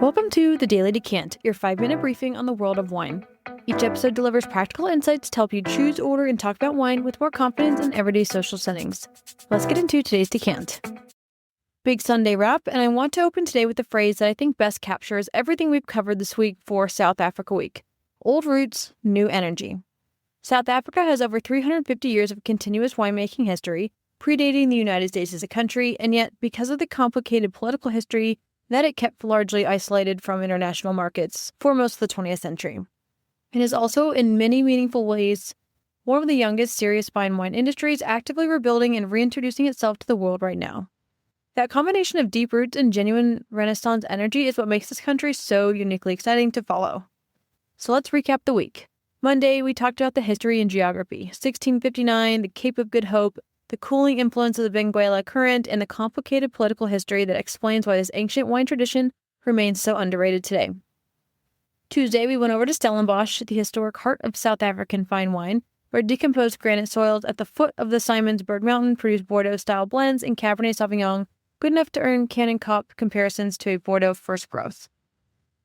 Welcome to the Daily Decant, your 5-minute briefing on the world of wine. Each episode delivers practical insights to help you choose, order, and talk about wine with more confidence in everyday social settings. Let's get into today's decant. Big Sunday wrap, and I want to open today with a phrase that I think best captures everything we've covered this week for South Africa Week. Old roots, new energy. South Africa has over 350 years of continuous winemaking history, predating the United States as a country, and yet, because of the complicated political history that it kept largely isolated from international markets for most of the 20th century. It is also, in many meaningful ways, one of the youngest serious fine wine industries actively rebuilding and reintroducing itself to the world right now. That combination of deep roots and genuine Renaissance energy is what makes this country so uniquely exciting to follow. So let's recap the week. Monday, we talked about the history and geography, 1659, the Cape of Good Hope, the cooling influence of the Benguela Current, and the complicated political history that explains why this ancient wine tradition remains so underrated today. Tuesday, we went over to Stellenbosch, the historic heart of South African fine wine, where decomposed granite soils at the foot of the Simonsberg Mountain produce Bordeaux-style blends and Cabernet Sauvignon good enough to earn Canon Cup comparisons to a Bordeaux first growth.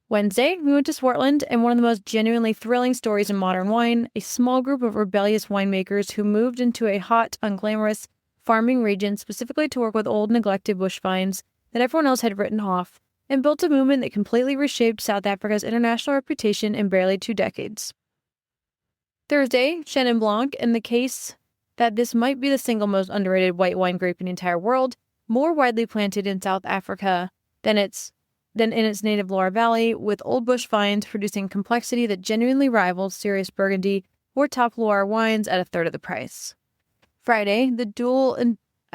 Wednesday, we went to Swartland, and one of the most genuinely thrilling stories in modern wine, a small group of rebellious winemakers who moved into a hot, unglamorous farming region specifically to work with old, neglected bush vines that everyone else had written off, and built a movement that completely reshaped South Africa's international reputation in barely 2 decades. Thursday, Chenin Blanc, and the case that this might be the single most underrated white wine grape in the entire world, more widely planted in South Africa than in its native Loire Valley, with old bush vines producing complexity that genuinely rivals serious Burgundy or top Loire wines at a third of the price. Friday, the dual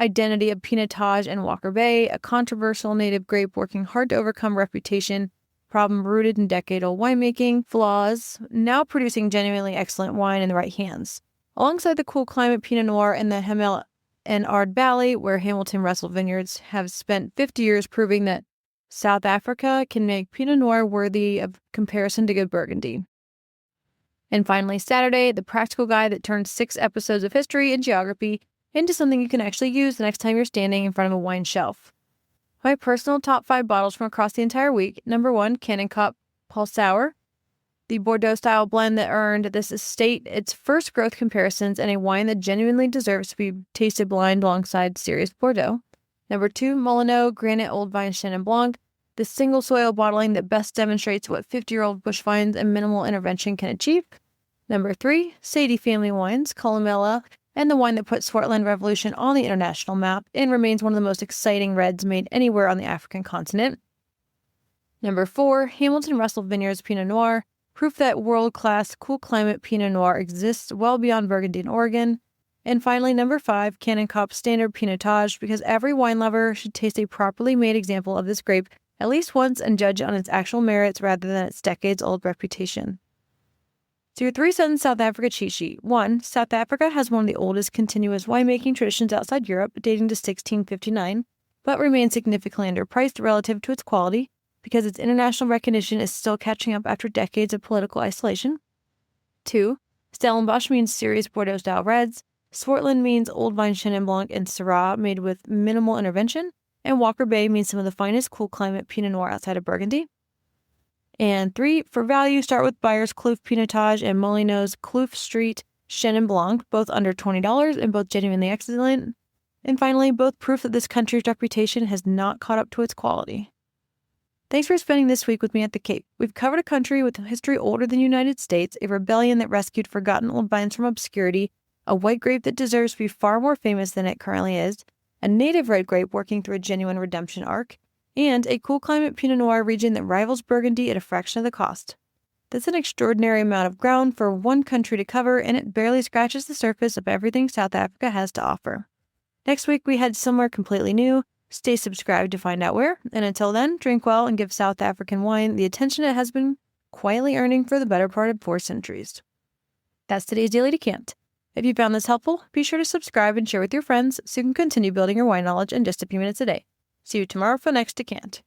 identity of Pinotage and Walker Bay, a controversial native grape working hard to overcome reputation problem rooted in decade-old winemaking flaws, now producing genuinely excellent wine in the right hands. Alongside the cool climate Pinot Noir in the Hemel and Ard Valley, where Hamilton Russell Vineyards have spent 50 years proving that South Africa can make Pinot Noir worthy of comparison to good Burgundy. And finally, Saturday, the practical guide that turns 6 episodes of history and geography into something you can actually use the next time you're standing in front of a wine shelf. My personal top 5 bottles from across the entire week. Number 1, Canon Cup Paul Sour, the Bordeaux-style blend that earned this estate its first growth comparisons, and a wine that genuinely deserves to be tasted blind alongside serious Bordeaux. Number 2, Molyneux Granite Old Vine Chenin Blanc, the single soil bottling that best demonstrates what 50-year-old bush vines and minimal intervention can achieve. Number 3, Sadie Family Wines, Columella, and the wine that put Swartland Revolution on the international map and remains one of the most exciting reds made anywhere on the African continent. Number 4, Hamilton Russell Vineyards Pinot Noir, proof that world-class cool climate Pinot Noir exists well beyond Burgundy and Oregon. And finally, number 5, Canon Cup Standard Pinotage, because every wine lover should taste a properly made example of this grape at least once and judge it on its actual merits rather than its decades-old reputation. So your 3-sentence South Africa cheat sheet. 1. South Africa has one of the oldest continuous winemaking traditions outside Europe, dating to 1659, but remains significantly underpriced relative to its quality because its international recognition is still catching up after decades of political isolation. 2. Stellenbosch means serious Bordeaux-style reds. Swartland means old vine Chenin Blanc and Syrah made with minimal intervention. And Walker Bay means some of the finest cool climate Pinot Noir outside of Burgundy. And 3, for value, start with Byers Kloof Pinotage and Molyneux's Kloof Street Chenin Blanc, both under $20 and both genuinely excellent. And finally, both proof that this country's reputation has not caught up to its quality. Thanks for spending this week with me at the Cape. We've covered a country with a history older than the United States, a rebellion that rescued forgotten old vines from obscurity, a white grape that deserves to be far more famous than it currently is, a native red grape working through a genuine redemption arc, and a cool climate Pinot Noir region that rivals Burgundy at a fraction of the cost. That's an extraordinary amount of ground for one country to cover, and it barely scratches the surface of everything South Africa has to offer. Next week, we head somewhere completely new. Stay subscribed to find out where, and until then, drink well and give South African wine the attention it has been quietly earning for the better part of 4 centuries. That's today's Daily Decant. If you found this helpful, be sure to subscribe and share with your friends so you can continue building your wine knowledge in just a few minutes a day. See you tomorrow for the next decant.